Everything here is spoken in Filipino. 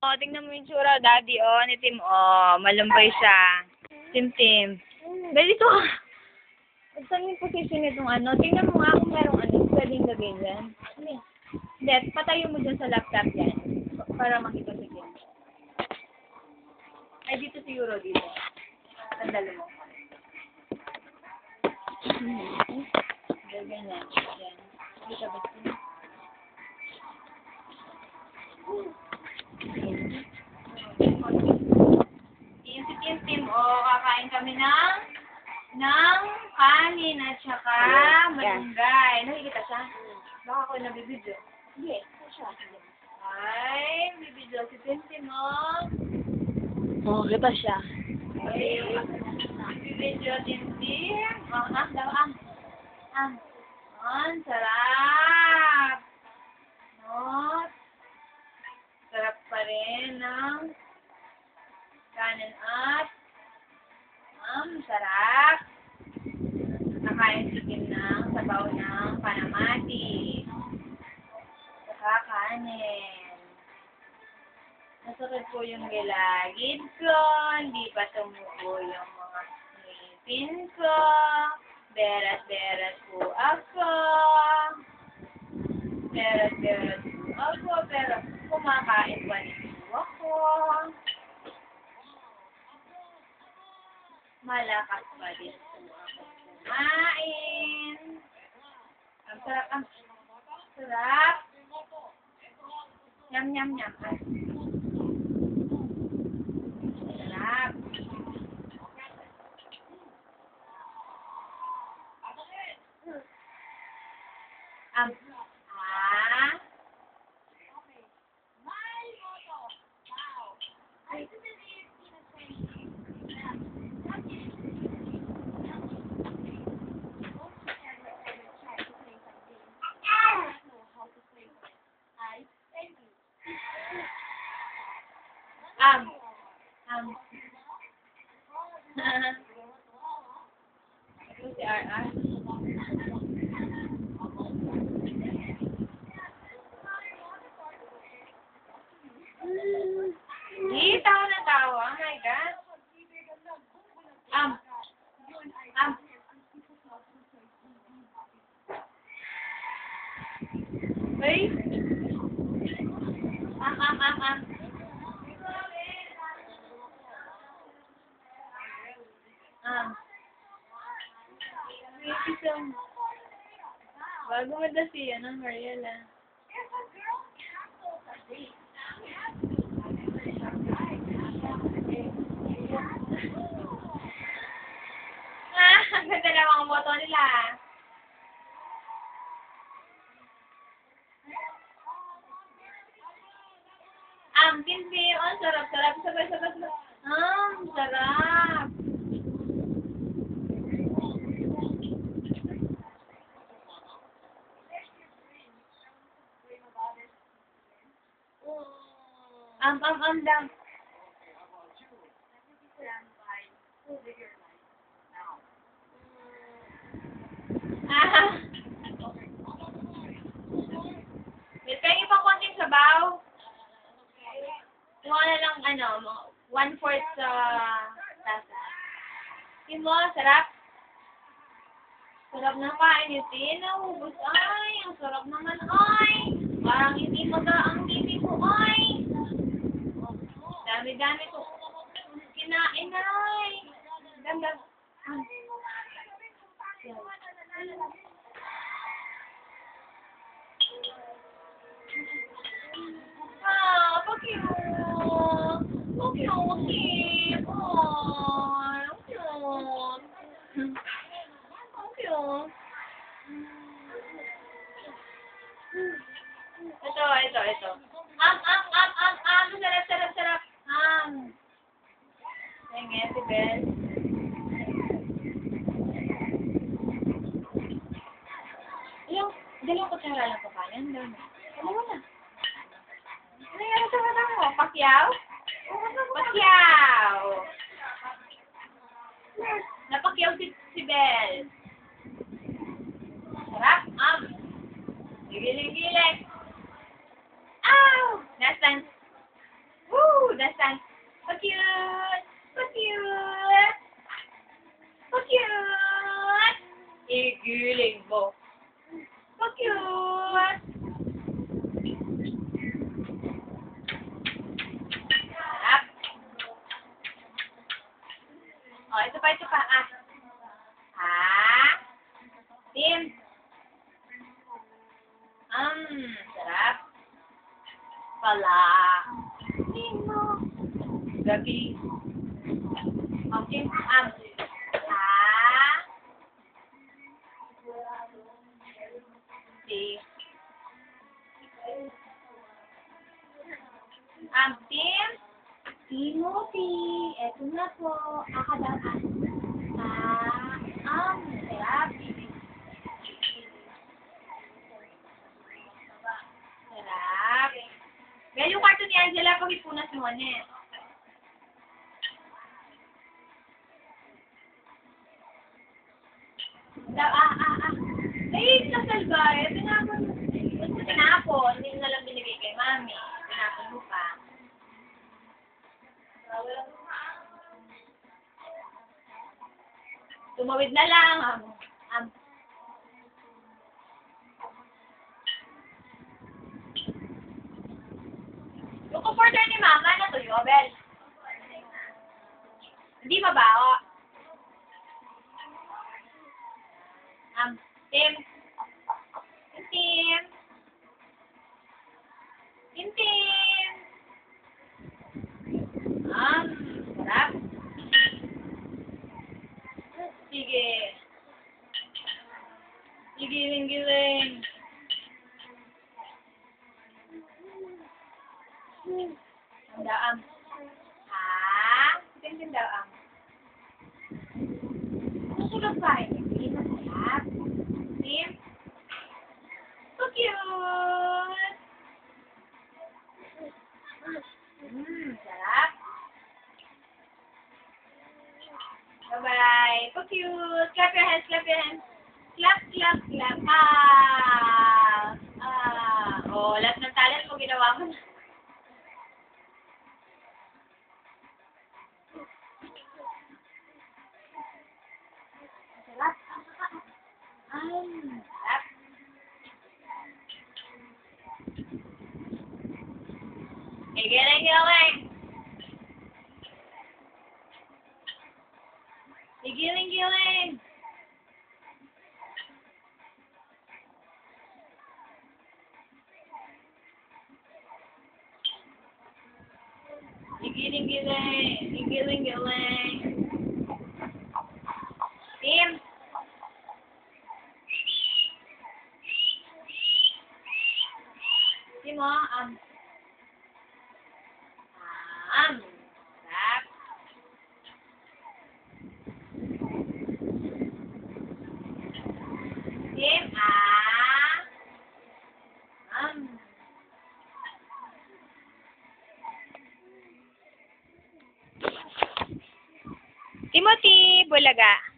Oh, tingnan mo yung tsura, daddy. Oh, ni Tim. Oh, malambay siya. Tim. Dali to. Saan yung position nitong ano? Tingnan mo nga kung merong ano, pwedeng lagay dyan. Hindi, patayo mo dyan sa laptop yan. Para makita si Tim. Ay, dito siguro, dito. Sandali mo. Ganyan. Yan. Dito ba ito? Yung Tim, oh, kakain kami ng kanin at saka malunggay. Nakikita siya? Baka ako nabibidyo. Hindi, siya. Ay, bibidyo si Tim, oh. Oo, kita siya. Ay, bibidyo Tim. Sarap. No? Sarap pa rin ng kanin at sarap. Nakain si Tim ng sabaw ng panamati. Saka kanin. Masakit po yung gilagid ko. Hindi pa tumubo yung mga ngipin ko. Beras-beras po ako. Beras-beras po ako. Pero kumakain pa rin po ako. Malakas pa rin po ako kumain. Ang sarap, ang sarap. Yum. Sarap. Ito si RR. Tawa na tawa. Oh my God. Wait. Bago madasi yan ang Mariela. Ang ganda lang ang boto nila. Kinti. Oh, sarap. Sabay. Sarap. Lang. May pang konting sabaw. Kuha na lang, 1/4 sa tasa. Yun mo, sarap. Sarap ng kain ni Tina. Ubus, ay. Ang sarap naman, ay. Parang hindi ang ngipin ko, ay. Dami ko. Kinain, ay. Ganda. Cute. Ito. Sarap. Tingin, si Bel. Dalawang kutsara lang pa kanin. Dalawa na. Ano yung sa mata mo? Pakyaw? Napakyaw si Bel. Sarap. Gigiling. Ow! Last time. Woo! dance, dance. Pa-cute! Pa-cute! Pa-cute! Igiling mo. Pa-cute! Sarap. Oh, ito pa, ito pa. Ah. Ah. Tim. Sarap. Pala. Sino? Gabi. Tim. Ah. Si. Tim. Timothy, eto na po. Akadaan. Sarap. Sarap. Well, yung karton ni Angela, pag-ipunas mo na eh. Ay, nasalba eh. Tinapon. Hindi na lang binigay kay mami. Tinapon mo pa. Tumawid na lang. Yung comforter ni mama na tuyo, Bel. Hindi mabaho. Tim. Tim. Tim, Tim. Sarap. Sige. Giling-giling. Daam. Tim daam. Susunod pa rin. Hindi na sarap. Tim. So cute. Sarap. Bye-bye. So cute. Clap your hands, clap your hands. Clap, clap, clap. Oh, lahat ng talent mo ginawa mo na. Sarap. Sarap. Giling-giling. Giling-giling. Giling-giling. Giling-giling. Tim. Tim mo, sarap. Tim, Timothy, Bulaga.